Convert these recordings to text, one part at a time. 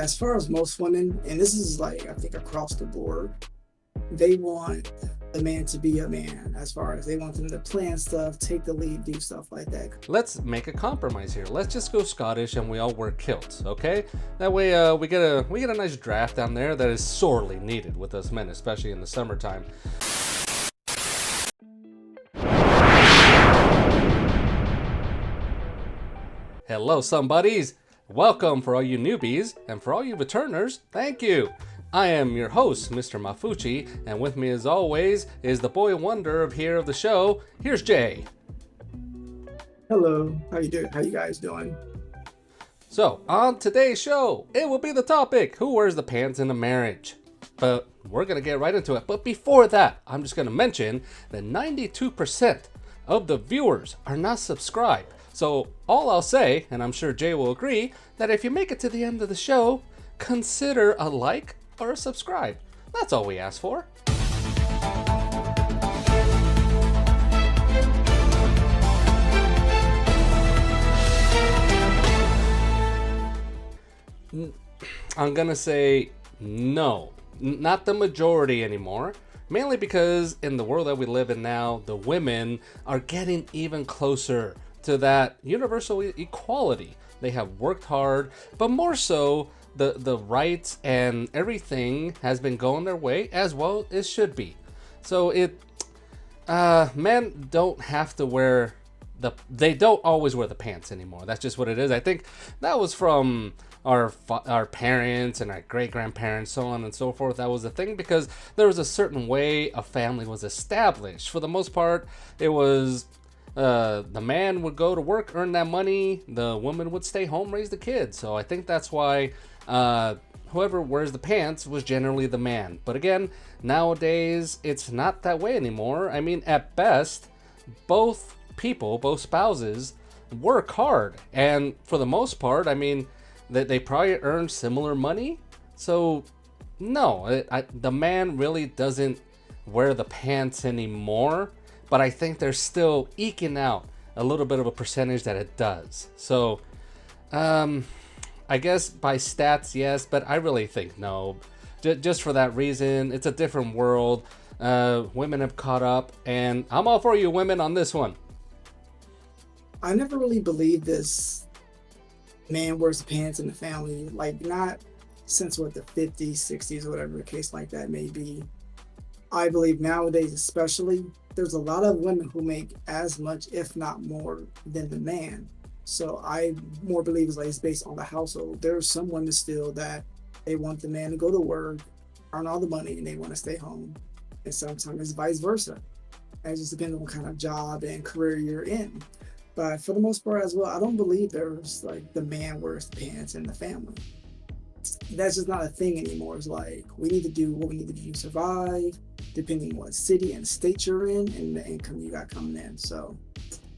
as far as most women, and this is like I think across the board, they want a man to be a man. As far as they want them to plan stuff, take the lead, do stuff like that. Let's make a compromise here. Let's just go Scottish and we all wear kilts, okay? That way we get a nice draft down there that is sorely needed with us men, especially in the summertime. Hello, somebodies. Welcome for all you newbies, and for all you returners, thank you. I am your host, Mr. Mafuchi, and with me as always is the boy wonder of the show. Here's Jay. Hello, how you doing? How you guys doing? So, on today's show, it will be the topic, who wears the pants in a marriage? But we're going to get right into it. But before that, I'm just going to mention that 92% of the viewers are not subscribed. So all I'll say, and I'm sure Jay will agree, that if you make it to the end of the show, consider a like or a subscribe. That's all we ask for. I'm gonna say no, not the majority anymore. Mainly because in the world that we live in now, the women are getting even closer to that universal equality. They have worked hard, but more so, the rights and everything has been going their way as well as should be. So men don't have to wear they don't always wear the pants anymore. That's just what it is. I think that was from our parents and our great grandparents, so on and so forth. That was the thing because there was a certain way a family was established. For the most part, it was the man would go to work, earn that money. The woman would stay home, raise the kids. So I think that's why whoever wears the pants was generally the man. But again, nowadays it's not that way anymore. I mean, at best, both spouses work hard, and for the most part, I mean, they probably earn similar money. So no, the man really doesn't wear the pants anymore. But I think they're still eking out a little bit of a percentage that it does. So, I guess by stats, yes, but I really think no. Just for that reason, it's a different world. Women have caught up, and I'm all for you women on this one. I never really believed this man wears the pants in the family, like not since what the 50s, 60s, whatever the case like that may be. I believe nowadays, especially, there's a lot of women who make as much, if not more, than the man. So I more believe it's based on the household. There are some women still that they want the man to go to work, earn all the money, and they want to stay home. And sometimes it's vice versa. It just depends on what kind of job and career you're in. But for the most part as well, I don't believe there's like the man wears the pants in the family. That's just not a thing anymore. It's like we need to do what we need to do to survive, depending on what city and state you're in and the income you got coming in. So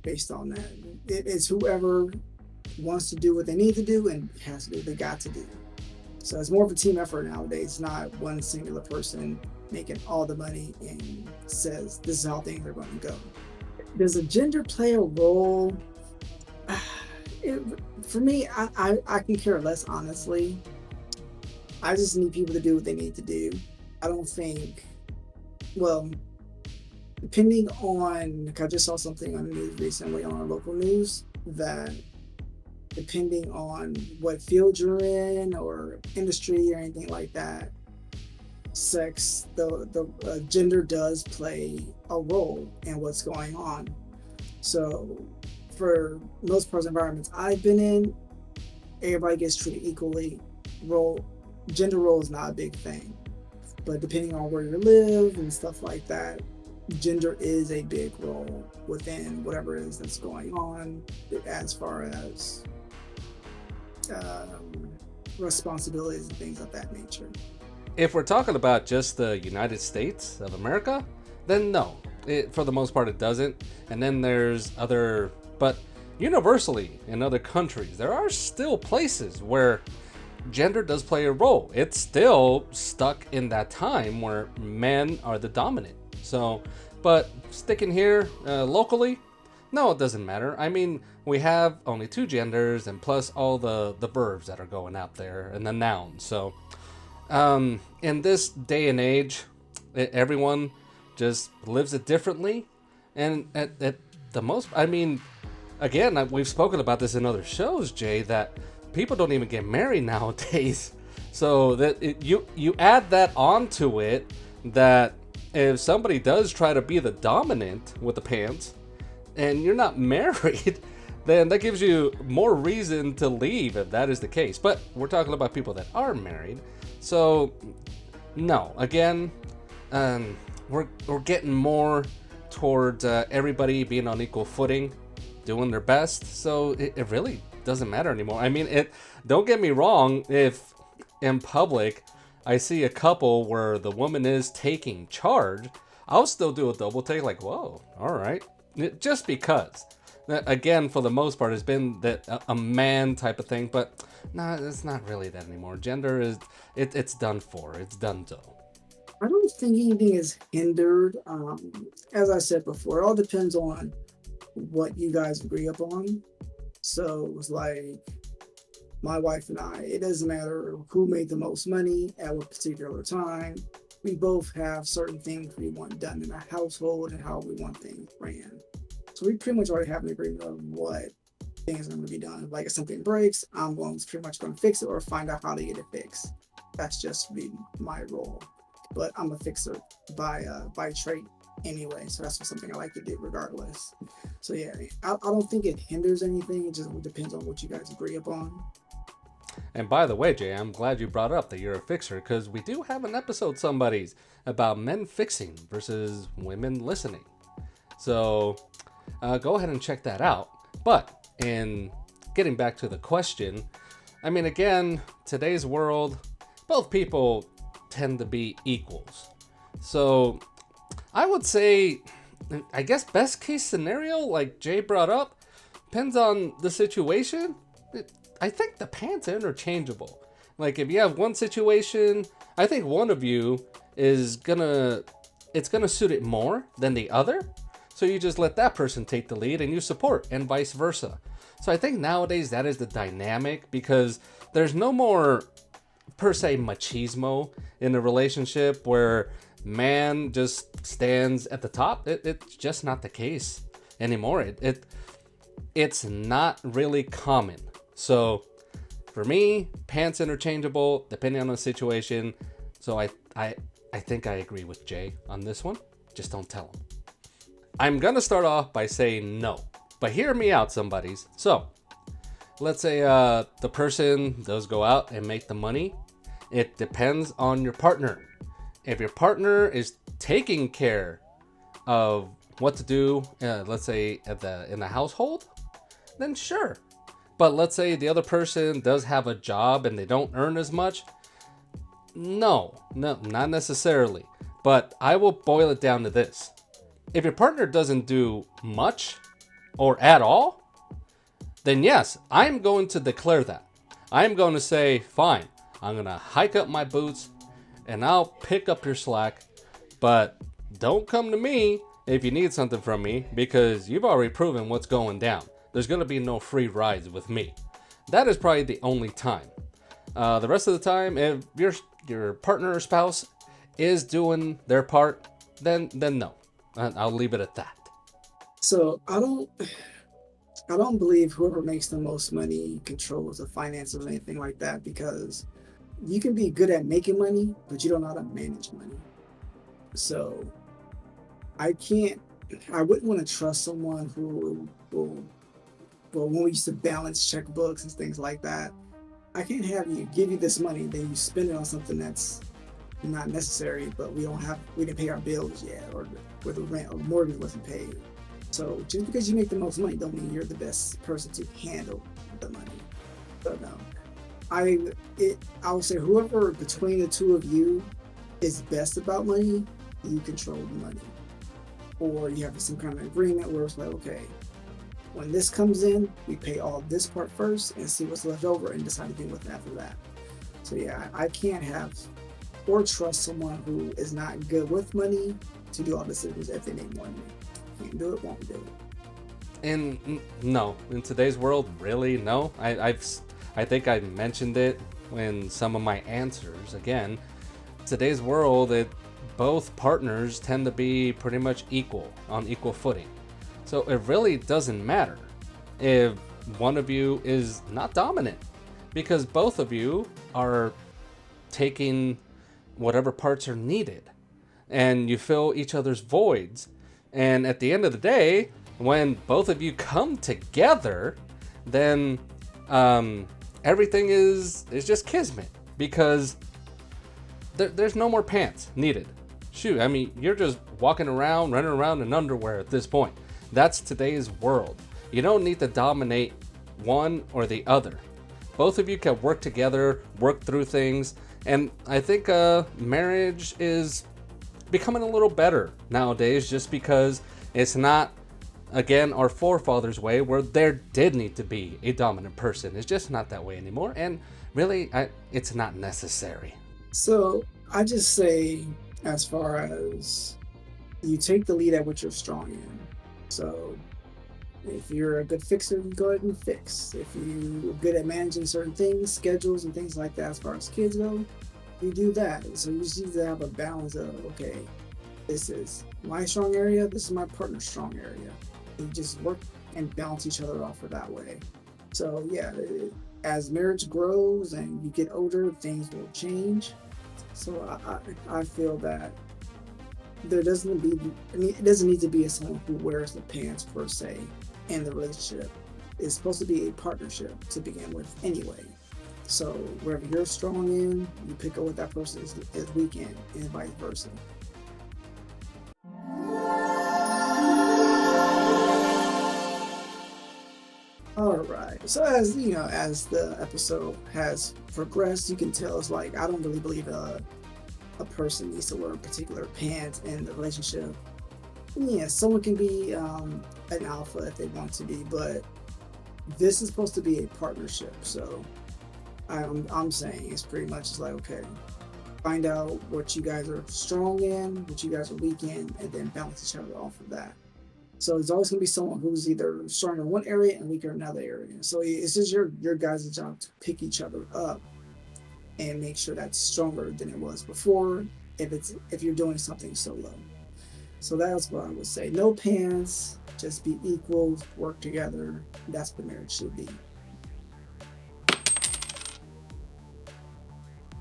based on that, it's whoever wants to do what they need to do and has to do what they got to do. So it's more of a team effort nowadays, not one singular person making all the money and says this is how things are going to go. Does a gender play a role? For me, I can care less, honestly. I just need people to do what they need to do. I don't think, well, depending on, like I just saw something on the news recently on our local news that depending on what field you're in or industry or anything like that, sex, the gender does play a role in what's going on. So for most parts of environments I've been in, everybody gets treated equally. Gender role is not a big thing, but depending on where you live and stuff like that, gender is a big role within whatever it is that's going on as far as responsibilities and things of that nature. If we're talking about just the United States of America, then no. For the most part, it doesn't. And then there's but universally in other countries, there are still places where gender does play a role. It's still stuck in that time where men are the dominant. So, but sticking here locally, No, it doesn't matter. I mean, we have only two genders, and plus all the verbs that are going out there and the nouns. So, in this day and age, everyone just lives it differently, and at the most, I mean, again, we've spoken about this in other shows, Jay, that people don't even get married nowadays. So that you add that onto it, that if somebody does try to be the dominant with the pants, and you're not married, then that gives you more reason to leave if that is the case. But we're talking about people that are married, so no. Again, we're getting more towards everybody being on equal footing, doing their best. So it really doesn't matter anymore. I mean, it. Don't get me wrong. If in public I see a couple where the woman is taking charge, I'll still do a double take. Like, whoa, all right, just because. Again, for the most part, it's been that a man type of thing, but no, it's not really that anymore. Gender is it's done for. It's done so. I don't think anything is hindered. As I said before, it all depends on what you guys agree upon. So it's like my wife and I, it doesn't matter who made the most money at what particular time. We both have certain things we want done in our household and how we want things ran. So we pretty much already have an agreement of what things are going to be done. Like if something breaks, I'm going to pretty much going to fix it or find out how to get it fixed. That's just be my role. But I'm a fixer by trait anyway, so that's something I like to do regardless. So yeah, I don't think it hinders anything. It just depends on what you guys agree upon. And by the way, Jay, I'm glad you brought up that you're a fixer, because we do have an episode, somebody's, about men fixing versus women listening. So go ahead and check that out. But in getting back to the question, I mean, again, today's world, both people tend to be equals. So I would say, I guess, best case scenario, like Jay brought up, depends on the situation. I think the pants are interchangeable. Like if you have one situation, I think one of you it's gonna suit it more than the other. So you just let that person take the lead and you support, and vice versa. So I think nowadays that is the dynamic, because there's no more per se machismo in a relationship where man just stands at the top. It's just not the case anymore. It's not really common. So for me, pants interchangeable depending on the situation. So I think I agree with Jay on this one. Just don't tell him. I'm gonna start off by saying no, but hear me out, somebodies. So let's say the person does go out and make the money. It depends on your partner. If your partner is taking care of what to do, let's say in the household, then sure. But let's say the other person does have a job and they don't earn as much. No, not necessarily. But I will boil it down to this. If your partner doesn't do much or at all, then yes, I'm going to declare that. I'm going to say, fine, I'm going to hike up my boots and I'll pick up your slack. But don't come to me if you need something from me, because you've already proven what's going down. There's going to be no free rides with me. That is probably the only time. The rest of the time, if your partner or spouse is doing their part, then no. I'll leave it at that. So I don't believe whoever makes the most money controls the finances or anything like that, because you can be good at making money, but you don't know how to manage money. So I wouldn't want to trust someone who will, well, when we used to balance checkbooks and things like that, I can't have you give you this money, then you spend it on something that's not necessary, but we didn't pay our bills yet, or the rent or mortgage wasn't paid. So just because you make the most money don't mean you're the best person to handle the money. So no, I would say whoever between the two of you is best about money, you control the money, or you have some kind of agreement where it's like, okay, when this comes in, we pay all this part first and see what's left over and decide to do with it after that. So yeah, I can't have or trust someone who is not good with money to do all decisions if they make more than me. Can't do it, won't do it. No, in today's world, really, no. I think I mentioned it in some of my answers. Again, today's world, both partners tend to be pretty much equal, on equal footing. So it really doesn't matter if one of you is not dominant, because both of you are taking whatever parts are needed, and you fill each other's voids. And at the end of the day, when both of you come together, then everything is just kismet, because there's no more pants needed. Shoot, I mean, you're just walking around, running around in underwear at this point. That's today's world. You don't need to dominate one or the other. Both of you can work together, work through things, and I think marriage is becoming a little better nowadays, just because it's not, again, our forefathers' way, where there did need to be a dominant person. It's just not that way anymore, and really, it's not necessary. So I just say, as far as you take the lead at what you're strong in. So if you're a good fixer, you go ahead and fix. If you're good at managing certain things, schedules and things like that, as far as kids go, you do that. So you just need to have a balance of, okay, this is my strong area, this is my partner's strong area. You just work and balance each other off for that way. So yeah, as marriage grows and you get older, things will change. So I feel that it doesn't need to be someone who wears the pants per se in the relationship. It's supposed to be a partnership to begin with anyway. So wherever you're strong in, you pick up what that person is weak in, and vice versa. All right. So as you know, as the episode has progressed, you can tell it's like I don't really believe a person needs to wear particular pants in the relationship. Yeah, someone can be an alpha if they want to be, but this is supposed to be a partnership. So I'm saying it's pretty much just like, okay, find out what you guys are strong in, what you guys are weak in, and then balance each other off of that. So there's always going to be someone who's either strong in one area and weaker in another area. So it's just your guys' job to pick each other up and make sure that's stronger than it was before, if you're doing something solo. So that's what I would say. No pants, just be equal, work together. That's what marriage should be.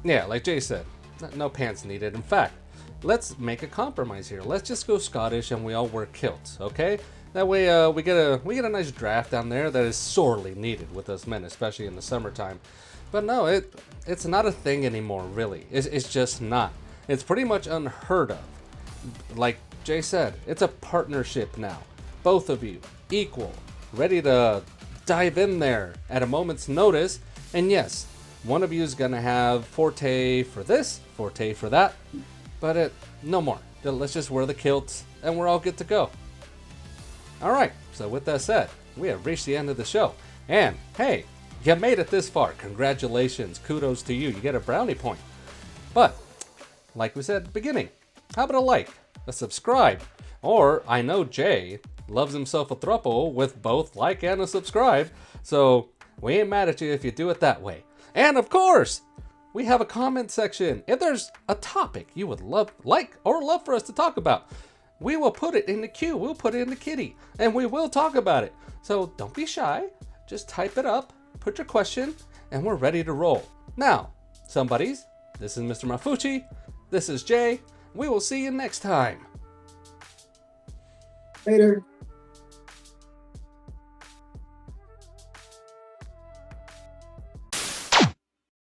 Yeah, like Jay said, no pants needed. In fact, let's make a compromise here. Let's just go Scottish and we all wear kilts, okay? That way we get a nice draft down there that is sorely needed with us men, especially in the summertime. But no, it's not a thing anymore, really. It's just not. It's pretty much unheard of. Like Jay said, it's a partnership now. Both of you, equal, ready to dive in there at a moment's notice. And yes, one of you is going to have forte for this, forte for that. But no more. Let's just wear the kilts and we're all good to go. Alright, so with that said, we have reached the end of the show. And hey, you made it this far. Congratulations. Kudos to you. You get a brownie point. But, like we said at the beginning, how about a like, a subscribe? Or, I know Jay loves himself a throuple with both like and a subscribe. So, we ain't mad at you if you do it that way. And of course, we have a comment section. If there's a topic you would love for us to talk about, we will put it in the queue. We'll put it in the kitty, and we will talk about it. So don't be shy. Just type it up, put your question, and we're ready to roll. Now, somebodies, this is Mr. Mafuchi. This is Jay. We will see you next time. Later.